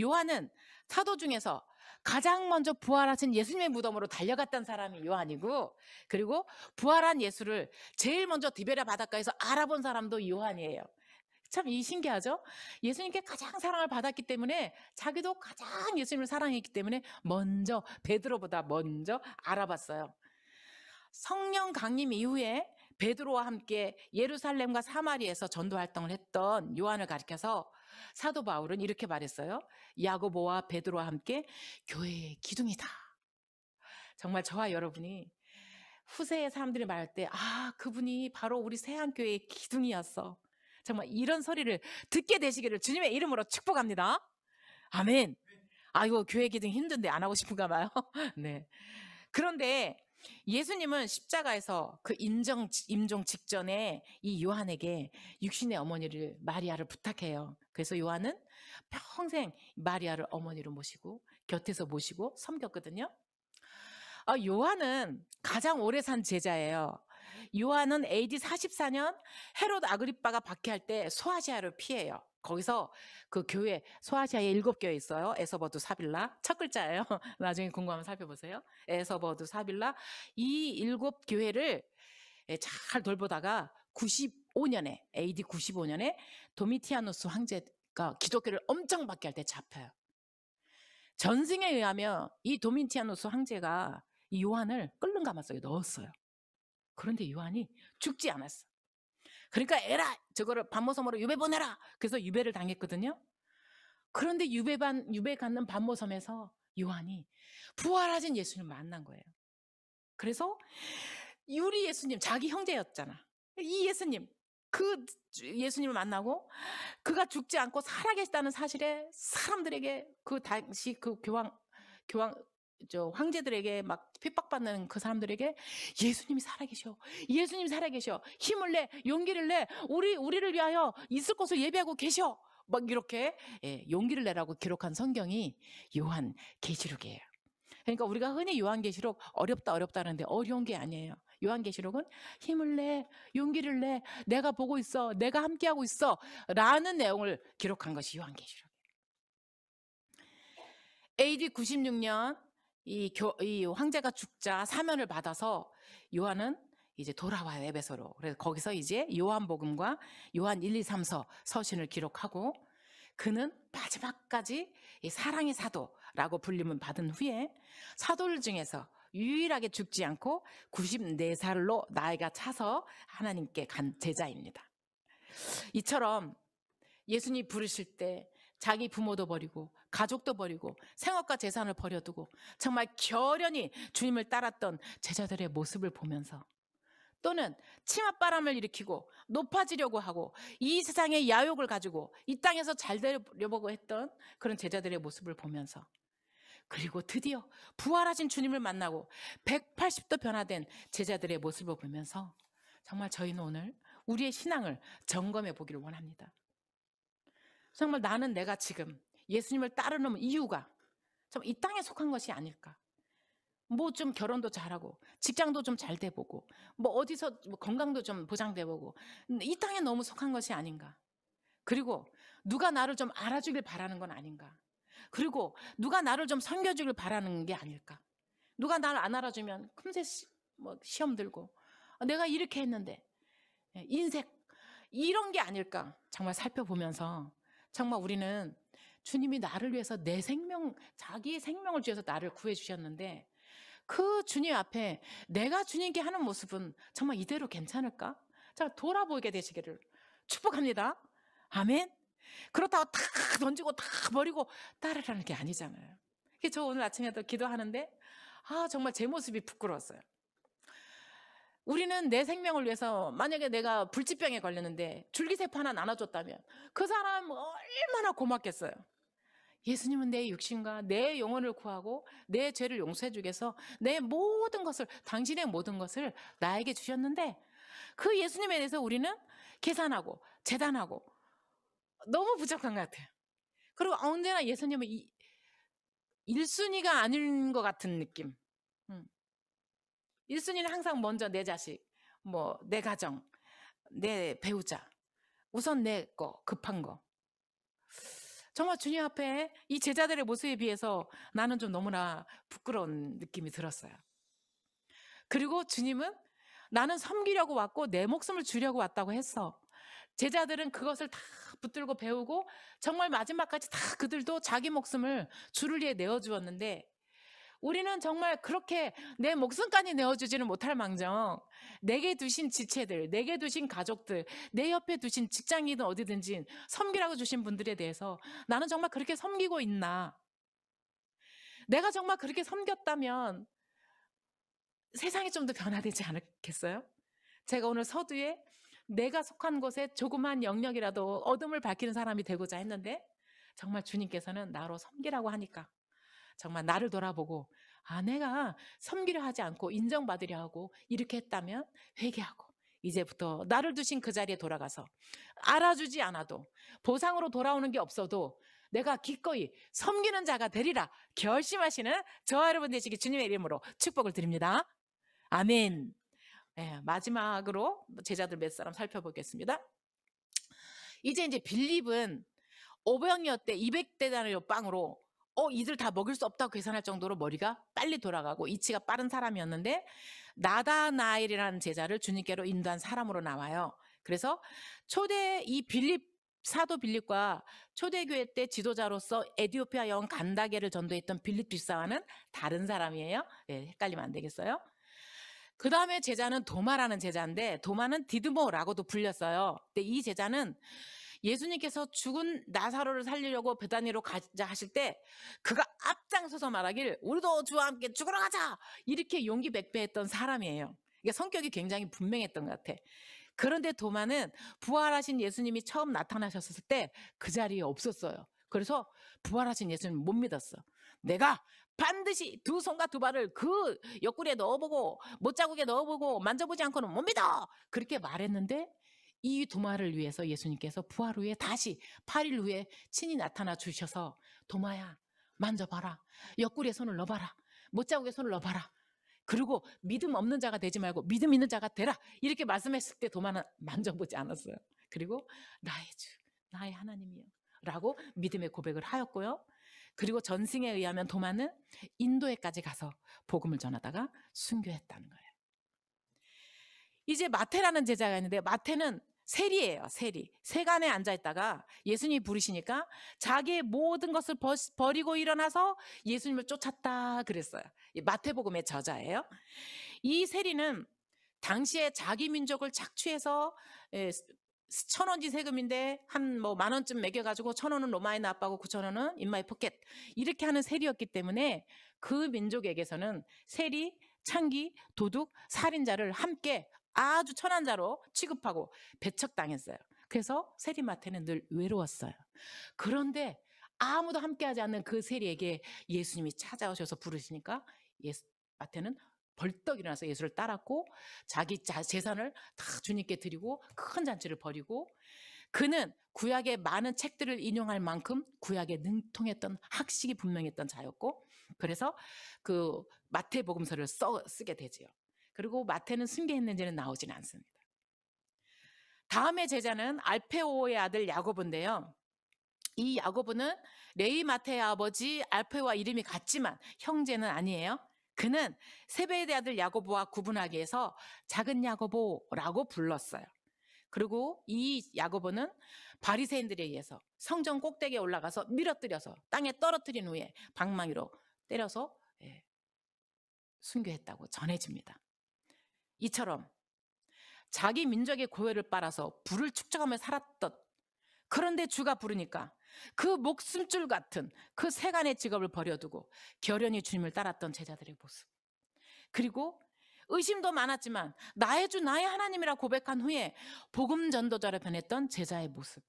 요한은 사도 중에서 가장 먼저 부활하신 예수님의 무덤으로 달려갔던 사람이 요한이고, 그리고 부활한 예수를 제일 먼저 디베랴 바닷가에서 알아본 사람도 요한이에요. 참 신기하죠? 예수님께 가장 사랑을 받았기 때문에 자기도 가장 예수님을 사랑했기 때문에 먼저 베드로보다 먼저 알아봤어요. 성령 강림 이후에 베드로와 함께 예루살렘과 사마리에서 전도 활동을 했던 요한을 가리켜서 사도 바울은 이렇게 말했어요. 야고보와 베드로와 함께 교회의 기둥이다. 정말 저와 여러분이 후세의 사람들이 말할 때 그분이 바로 우리 세안교회의 기둥이었어. 정말 이런 소리를 듣게 되시기를 주님의 이름으로 축복합니다. 아멘. 이거 교회 기둥 힘든데 안 하고 싶은가 봐요. 네. 그런데 예수님은 십자가에서 그 임종 직전에 이 요한에게 육신의 어머니를 마리아를 부탁해요. 그래서 요한은 평생 마리아를 어머니로 모시고 곁에서 모시고 섬겼거든요. 요한은 가장 오래 산 제자예요. 요한은 AD 44년 헤롯 아그리빠가 박해할 때 소아시아를 피해요. 거기서 그 교회, 소아시아에 7교회 있어요. 에서버두 사빌라. 첫 글자예요. 나중에 궁금하면 살펴보세요. 에서버두 사빌라. 이 7교회를 잘 돌보다가 95년에, AD 95년에 도미티아누스 황제가 기독교를 엄청 박해할 때 잡혀요. 전승에 의하면 이 도미티아누스 황제가 이 요한을 끓는 가마속에 넣었어요. 그런데 요한이 죽지 않았어. 그러니까 에라 저거를 반모섬으로 유배 보내라. 그래서 유배를 당했거든요. 그런데 유배 갖는 반모섬에서 요한이 부활하신 예수님을 만난 거예요. 그래서 우리 예수님, 자기 형제였잖아. 이 예수님, 그 예수님을 만나고 그가 죽지 않고 살아계시다는 사실에 사람들에게 그 당시 그 황제들에게 막 핍박받는 그 사람들에게 예수님이 살아계셔. 예수님이 살아계셔. 힘을 내, 용기를 내. 우리를 위하여 있을 곳을 예비하고 계셔. 막 이렇게 용기를 내라고 기록한 성경이 요한 계시록이에요. 그러니까 우리가 흔히 요한계시록 어렵다 하는데 어려운 게 아니에요. 요한계시록은 힘을 내, 용기를 내, 내가 보고 있어, 내가 함께하고 있어 라는 내용을 기록한 것이 요한계시록. AD 96년 이 황제가 죽자 사면을 받아서 요한은 이제 돌아와요, 에베소로. 그래서 거기서 이제 요한복음과 요한 1, 2, 3서 서신을 기록하고, 그는 마지막까지 이 사랑의 사도라고 불림을 받은 후에 사도들 중에서 유일하게 죽지 않고 94살로 나이가 차서 하나님께 간 제자입니다. 이처럼 예수님 부르실 때 자기 부모도 버리고 가족도 버리고 생업과 재산을 버려두고 정말 결연히 주님을 따랐던 제자들의 모습을 보면서, 또는 치맛바람을 일으키고 높아지려고 하고 이 세상의 야욕을 가지고 이 땅에서 잘 되려고 했던 그런 제자들의 모습을 보면서, 그리고 드디어 부활하신 주님을 만나고 180도 변화된 제자들의 모습을 보면서 정말 저희는 오늘 우리의 신앙을 점검해 보기를 원합니다. 정말 나는 내가 지금 예수님을 따르는 이유가 좀 이 땅에 속한 것이 아닐까? 뭐 좀 결혼도 잘하고 직장도 좀 잘 돼보고 뭐 어디서 뭐 건강도 좀 보장돼보고 이 땅에 너무 속한 것이 아닌가? 그리고 누가 나를 좀 알아주길 바라는 건 아닌가? 그리고 누가 나를 좀 섬겨주길 바라는 게 아닐까? 누가 나를 안 알아주면 금세 시험 들고 내가 이렇게 했는데 인색 이런 게 아닐까? 정말 살펴보면서 정말 우리는 주님이 나를 위해서 자기의 생명을 주셔서 나를 구해 주셨는데, 그 주님 앞에 내가 주님께 하는 모습은 정말 이대로 괜찮을까? 자, 돌아보게 되시기를 축복합니다. 아멘. 그렇다고 다 던지고 다 버리고 따르라는 게 아니잖아요. 그래서 저 오늘 아침에도 기도하는데 정말 제 모습이 부끄러웠어요. 우리는 내 생명을 위해서 만약에 내가 불치병에 걸렸는데 줄기세포 하나 나눠줬다면 그 사람 얼마나 고맙겠어요. 예수님은 내 육신과 내 영혼을 구하고 내 죄를 용서해 주기 위해서 내 모든 것을, 당신의 모든 것을 나에게 주셨는데 그 예수님에 대해서 우리는 계산하고 재단하고 너무 부족한 것 같아요. 그리고 언제나 예수님은 1순위가 아닌 것 같은 느낌. 1순위는 항상 먼저 내 자식, 내 가정, 내 배우자, 우선 내 거, 급한 거. 정말 주님 앞에 이 제자들의 모습에 비해서 나는 좀 너무나 부끄러운 느낌이 들었어요. 그리고 주님은 나는 섬기려고 왔고 내 목숨을 주려고 왔다고 했어. 제자들은 그것을 다 붙들고 배우고 정말 마지막까지 다 그들도 자기 목숨을 주를 위해 내어주었는데 우리는 정말 그렇게 내 목숨까지 내어주지는 못할 망정 내게 두신 지체들, 내게 두신 가족들, 내 옆에 두신 직장이든 어디든지 섬기라고 주신 분들에 대해서 나는 정말 그렇게 섬기고 있나? 내가 정말 그렇게 섬겼다면 세상이 좀 더 변화되지 않겠어요? 제가 오늘 서두에 내가 속한 곳에 조그만 영역이라도 어둠을 밝히는 사람이 되고자 했는데 정말 주님께서는 나로 섬기라고 하니까 정말 나를 돌아보고 내가 섬기려 하지 않고 인정받으려 하고 이렇게 했다면 회개하고 이제부터 나를 두신 그 자리에 돌아가서 알아주지 않아도 보상으로 돌아오는 게 없어도 내가 기꺼이 섬기는 자가 되리라 결심하시는 저와 여러분 되시기 주님의 이름으로 축복을 드립니다. 아멘. 네, 마지막으로 제자들 몇 사람 살펴보겠습니다. 이제 빌립은 500여대 200대단의 빵으로 이들 다 먹일 수 없다고 계산할 정도로 머리가 빨리 돌아가고 이치가 빠른 사람이었는데 나다나엘이라는 제자를 주님께로 인도한 사람으로 나와요. 그래서 이 사도 빌립과 초대교회 때 지도자로서 에티오피아 여왕 간다게를 전도했던 빌립 집사와는 다른 사람이에요. 네, 헷갈리면 안 되겠어요. 그 다음에 제자는 도마라는 제자인데 도마는 디드모라고도 불렸어요. 근데 이 제자는 예수님께서 죽은 나사로를 살리려고 베다니로 가자 하실 때 그가 앞장서서 말하길 우리도 주와 함께 죽으러 가자 이렇게 용기 백배했던 사람이에요. 그러니까 성격이 굉장히 분명했던 것 같아. 그런데 도마는 부활하신 예수님이 처음 나타나셨을 때 그 자리에 없었어요. 그래서 부활하신 예수님 못 믿었어. 내가 반드시 두 손과 두 발을 그 옆구리에 넣어보고 못자국에 넣어보고 만져보지 않고는 못 믿어 그렇게 말했는데 이 도마를 위해서 예수님께서 부활 후에 다시 8일 후에 친히 나타나 주셔서 도마야 만져봐라 옆구리에 손을 넣어봐라 못자국에 손을 넣어봐라 그리고 믿음 없는 자가 되지 말고 믿음 있는 자가 되라 이렇게 말씀했을 때 도마는 만져보지 않았어요. 그리고 나의 주 나의 하나님이요 라고 믿음의 고백을 하였고요. 그리고 전승에 의하면 도마는 인도에까지 가서 복음을 전하다가 순교했다는 거예요. 이제 마태라는 제자가 있는데 마태는 세리예요. 세간에 앉아있다가 예수님이 부르시니까 자기의 모든 것을 버리고 일어나서 예수님을 쫓았다 그랬어요. 마태복음의 저자예요. 이 세리는 당시에 자기 민족을 착취해서 1,000원지 세금인데 한 10,000원쯤 매겨가지고 1,000원은 로마에 납부하고 9,000원은 인마이 포켓 이렇게 하는 세리였기 때문에 그 민족에게서는 세리, 창기, 도둑, 살인자를 함께 아주 천한 자로 취급하고 배척당했어요. 그래서 세리마태는 늘 외로웠어요. 그런데 아무도 함께하지 않는 그 세리에게 예수님이 찾아오셔서 부르시니까 마태는 벌떡 일어나서 예수를 따랐고 자기 재산을 다 주님께 드리고 큰 잔치를 벌이고 그는 구약의 많은 책들을 인용할 만큼 구약에 능통했던 학식이 분명했던 자였고 그래서 그 마태복음서를 쓰게 되지요. 그리고 마태는 순교했는지는 나오지는 않습니다. 다음의 제자는 알페오의 아들 야고보인데요. 이 야고보는 레위 마태의 아버지 알페오와 이름이 같지만 형제는 아니에요. 그는 세베대의 아들 야고보와 구분하기 위해서 작은 야고보라고 불렀어요. 그리고 이 야고보는 바리새인들에 의해서 성전 꼭대기에 올라가서 밀어뜨려서 땅에 떨어뜨린 후에 방망이로 때려서 순교했다고 전해집니다. 이처럼 자기 민족의 고열을 빨아서 부를 축적하며 살았던, 그런데 주가 부르니까 그 목숨줄 같은 그 세간의 직업을 버려두고 결연히 주님을 따랐던 제자들의 모습, 그리고 의심도 많았지만 나의 주 나의 하나님이라 고백한 후에 복음 전도자로 변했던 제자의 모습,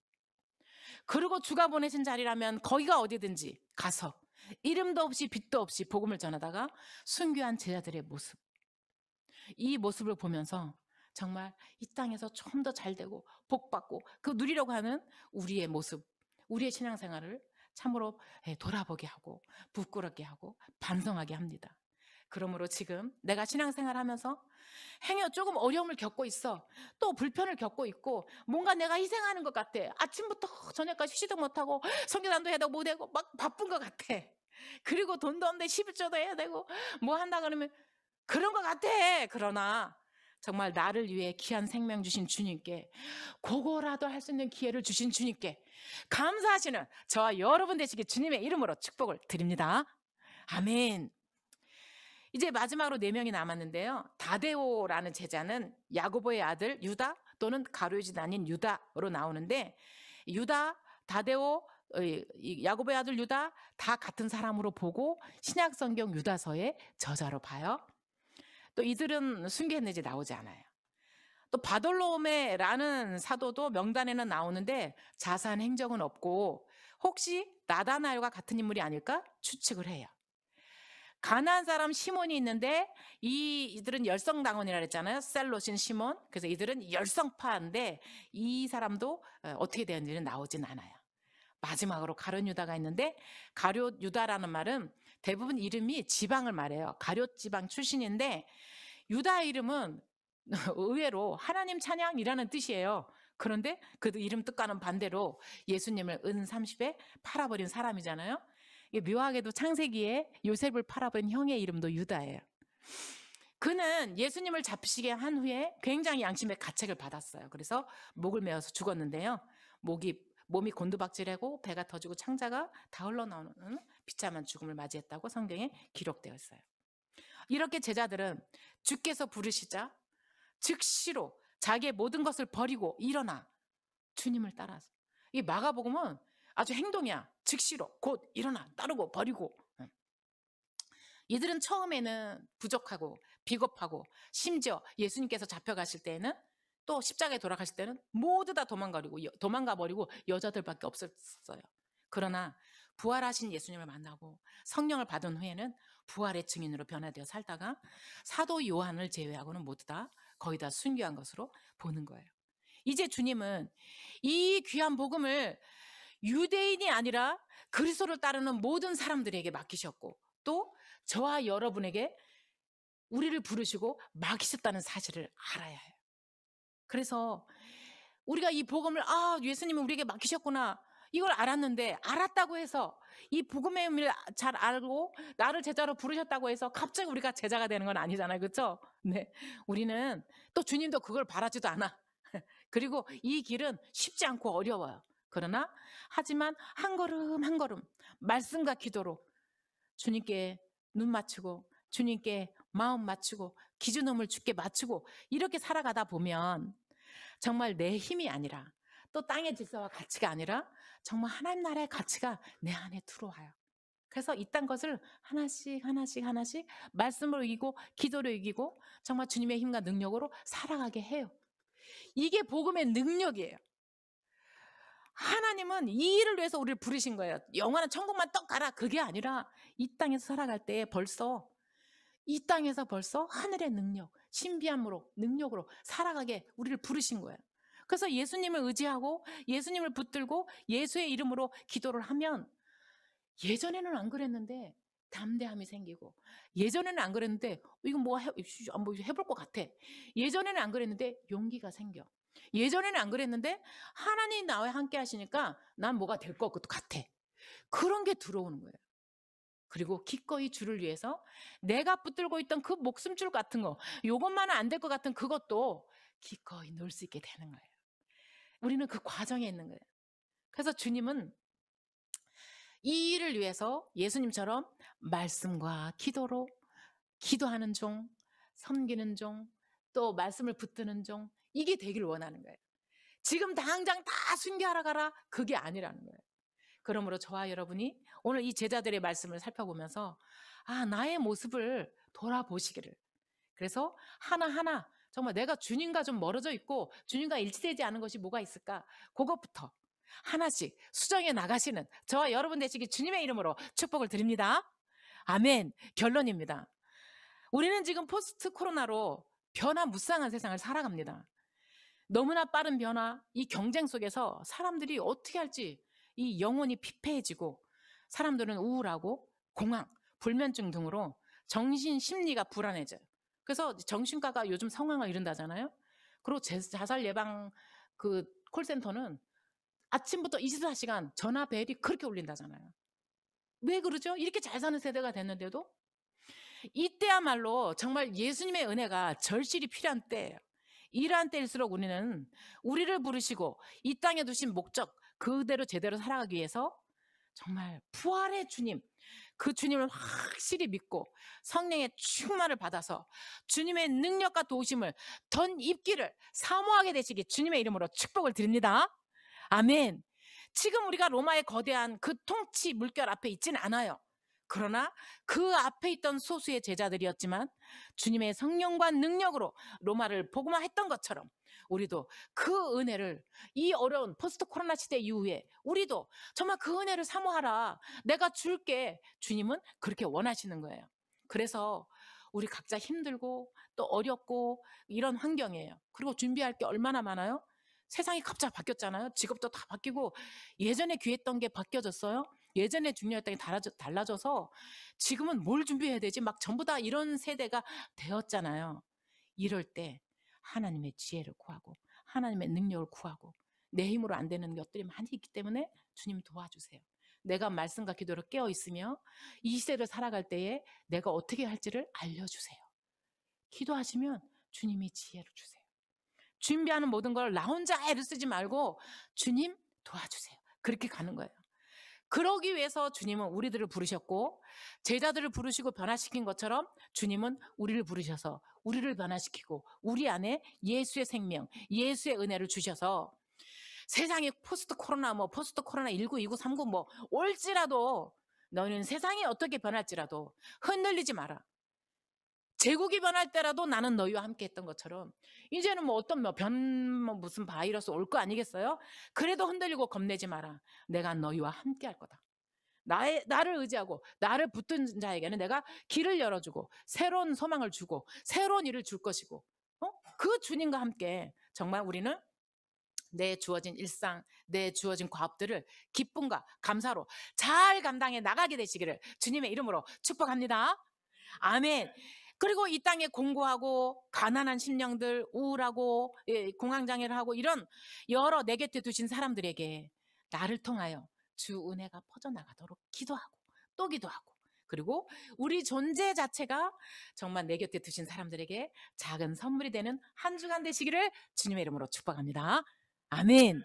그리고 주가 보내신 자리라면 거기가 어디든지 가서 이름도 없이 빛도 없이 복음을 전하다가 순교한 제자들의 모습, 이 모습을 보면서 정말 이 땅에서 좀 더 잘되고 복받고 그 누리려고 하는 우리의 모습, 우리의 신앙생활을 참으로 돌아보게 하고 부끄럽게 하고 반성하게 합니다. 그러므로 지금 내가 신앙생활 하면서 행여 조금 어려움을 겪고 있어, 또 불편을 겪고 있고 뭔가 내가 희생하는 것 같아, 아침부터 저녁까지 쉬지도 못하고 성교단도 해야 되고 못하고 막 바쁜 것 같아, 그리고 돈도 없는데 11조도 해야 되고 뭐 한다 그러면 그런 것 같아. 그러나 정말 나를 위해 귀한 생명 주신 주님께, 그거라도 할 수 있는 기회를 주신 주님께 감사하시는 저와 여러분 되시길 주님의 이름으로 축복을 드립니다. 아멘. 이제 마지막으로 4명이 남았는데요. 다데오라는 제자는 야고보의 아들 유다 또는 가룟유다 아닌 유다로 나오는데, 유다, 다데오, 야고보의 아들 유다 다 같은 사람으로 보고 신약성경 유다서의 저자로 봐요. 또 이들은 순교했는지 나오지 않아요. 또 바돌로메라는 사도도 명단에는 나오는데 자세한 행적은 없고 혹시 나다나엘과 같은 인물이 아닐까 추측을 해요. 가나안 사람 시몬이 있는데 이들은 열성당원이라 그랬잖아요. 셀롯인 시몬. 그래서 이들은 열성파인데 이 사람도 어떻게 되었는지는 나오진 않아요. 마지막으로 가룟 유다가 있는데, 가룟 유다라는 말은 대부분 이름이 지방을 말해요. 가룟 지방 출신인데 유다 이름은 의외로 하나님 찬양이라는 뜻이에요. 그런데 그 이름 뜻과는 반대로 예수님을 은 30에 팔아버린 사람이잖아요. 묘하게도 창세기에 요셉을 팔아버린 형의 이름도 유다예요. 그는 예수님을 잡히시게 한 후에 굉장히 양심의 가책을 받았어요. 그래서 목을 메어서 죽었는데요. 몸이 곤두박질하고 배가 터지고 창자가 다 흘러나오는 비참한 죽음을 맞이했다고 성경에 기록되어 있어요. 이렇게 제자들은 주께서 부르시자 즉시로 자기의 모든 것을 버리고 일어나 주님을 따라서, 이 마가복음은 아주 행동이야. 즉시로 곧 일어나 따르고 버리고. 이들은 처음에는 부족하고 비겁하고 심지어 예수님께서 잡혀가실 때에는 또 십자가에 돌아가실 때는 모두 다 도망가 버리고 여자들밖에 없었어요. 그러나 부활하신 예수님을 만나고 성령을 받은 후에는 부활의 증인으로 변화되어 살다가 사도 요한을 제외하고는 모두 다 거의 다 순교한 것으로 보는 거예요. 이제 주님은 이 귀한 복음을 유대인이 아니라 그리스도를 따르는 모든 사람들에게 맡기셨고 또 저와 여러분에게 우리를 부르시고 맡기셨다는 사실을 알아야 해요. 그래서 우리가 이 복음을 예수님이 우리에게 맡기셨구나 이걸 알았는데, 알았다고 해서 이 복음의 의미를 잘 알고 나를 제자로 부르셨다고 해서 갑자기 우리가 제자가 되는 건 아니잖아요. 그렇죠? 네. 우리는 또 주님도 그걸 바라지도 않아. 그리고 이 길은 쉽지 않고 어려워요. 그러나 하지만 한 걸음 한 걸음 말씀과 기도로 주님께 눈 맞추고 주님께 마음 맞추고 기준음을 주께 맞추고 이렇게 살아가다 보면 정말 내 힘이 아니라 또 땅의 질서와 가치가 아니라 정말 하나님 나라의 가치가 내 안에 들어와요. 그래서 이딴 것을 하나씩 말씀으로 이기고 기도로 이기고 정말 주님의 힘과 능력으로 살아가게 해요. 이게 복음의 능력이에요. 하나님은 이 일을 위해서 우리를 부르신 거예요. 영원한 천국만 떡 가라 그게 아니라 이 땅에서 살아갈 때 이 땅에서 벌써 하늘의 능력, 신비함으로 능력으로 살아가게 우리를 부르신 거예요. 그래서 예수님을 의지하고 예수님을 붙들고 예수의 이름으로 기도를 하면, 예전에는 안 그랬는데 담대함이 생기고, 예전에는 안 그랬는데 이거 뭐 해볼 것 같아, 예전에는 안 그랬는데 용기가 생겨, 예전에는 안 그랬는데 하나님 나와 함께 하시니까 난 뭐가 될 것 같아, 그런 게 들어오는 거예요. 그리고 기꺼이 주를 위해서 내가 붙들고 있던 그 목숨줄 같은 거, 요것만은 안 될 것 같은 그것도 기꺼이 놓을 수 있게 되는 거예요. 우리는 그 과정에 있는 거예요. 그래서 주님은 이 일을 위해서 예수님처럼 말씀과 기도로 기도하는 종, 섬기는 종, 또 말씀을 붙드는 종, 이게 되길 원하는 거예요. 지금 당장 다 순교하러 가라, 그게 아니라는 거예요. 그러므로 저와 여러분이 오늘 이 제자들의 말씀을 살펴보면서 나의 모습을 돌아보시기를, 그래서 하나하나 정말 내가 주님과 좀 멀어져 있고 주님과 일치되지 않은 것이 뭐가 있을까, 그것부터 하나씩 수정해 나가시는 저와 여러분 되시기 주님의 이름으로 축복을 드립니다. 아멘. 결론입니다. 우리는 지금 포스트 코로나로 변화무쌍한 세상을 살아갑니다. 너무나 빠른 변화, 이 경쟁 속에서 사람들이 어떻게 할지 이 영혼이 피폐해지고, 사람들은 우울하고 공황, 불면증 등으로 정신 심리가 불안해져요. 그래서 정신과가 요즘 상황을 이른다잖아요. 그리고 자살 예방 그 콜센터는 아침부터 24시간 전화 벨이 그렇게 울린다잖아요. 왜 그러죠? 이렇게 잘 사는 세대가 됐는데도. 이때야말로 정말 예수님의 은혜가 절실히 필요한 때예요. 이러한 때일수록 우리는 우리를 부르시고 이 땅에 두신 목적 그대로 제대로 살아가기 위해서 정말 부활의 주님, 그 주님을 확실히 믿고 성령의 충만을 받아서 주님의 능력과 도우심을 덧입기를 사모하게 되시기 주님의 이름으로 축복을 드립니다. 아멘. 지금 우리가 로마의 거대한 그 통치 물결 앞에 있지는 않아요. 그러나 그 앞에 있던 소수의 제자들이었지만 주님의 성령과 능력으로 로마를 복음화했던 것처럼 우리도 그 은혜를, 이 어려운 포스트 코로나 시대 이후에 우리도 정말 그 은혜를 사모하라, 내가 줄게, 주님은 그렇게 원하시는 거예요. 그래서 우리 각자 힘들고 또 어렵고 이런 환경이에요. 그리고 준비할 게 얼마나 많아요. 세상이 갑자기 바뀌었잖아요. 직업도 다 바뀌고 예전에 귀했던 게 바뀌어졌어요. 예전에 중요했던 게 달라져서 지금은 뭘 준비해야 되지? 막 전부 다 이런 세대가 되었잖아요. 이럴 때 하나님의 지혜를 구하고 하나님의 능력을 구하고, 내 힘으로 안 되는 것들이 많이 있기 때문에 주님 도와주세요. 내가 말씀과 기도로 깨어 있으며 이 시대를 살아갈 때에 내가 어떻게 할지를 알려주세요. 기도하시면 주님이 지혜를 주세요. 준비하는 모든 걸 나 혼자 애를 쓰지 말고 주님 도와주세요. 그렇게 가는 거예요. 그러기 위해서 주님은 우리들을 부르셨고, 제자들을 부르시고 변화시킨 것처럼 주님은 우리를 부르셔서 우리를 변화시키고 우리 안에 예수의 생명, 예수의 은혜를 주셔서 세상에 포스트 코로나 포스트 코로나 19, 29, 30 올지라도 너희는 세상이 어떻게 변할지라도 흔들리지 마라. 제국이 변할 때라도 나는 너희와 함께 했던 것처럼 이제는 어떤 무슨 바이러스 올 거 아니겠어요? 그래도 흔들리고 겁내지 마라. 내가 너희와 함께 할 거다. 나를 의지하고 나를 붙든 자에게는 내가 길을 열어주고 새로운 소망을 주고 새로운 일을 줄 것이고, 그 주님과 함께 정말 우리는 내 주어진 일상, 내 주어진 과업들을 기쁨과 감사로 잘 감당해 나가게 되시기를 주님의 이름으로 축복합니다. 아멘. 그리고 이 땅에 공고하고 가난한 심령들, 우울하고 공황장애를 하고 이런 여러 내 곁에 두신 사람들에게 나를 통하여 주 은혜가 퍼져나가도록 기도하고 또 기도하고, 그리고 우리 존재 자체가 정말 내 곁에 두신 사람들에게 작은 선물이 되는 한 주간 되시기를 주님의 이름으로 축복합니다. 아멘.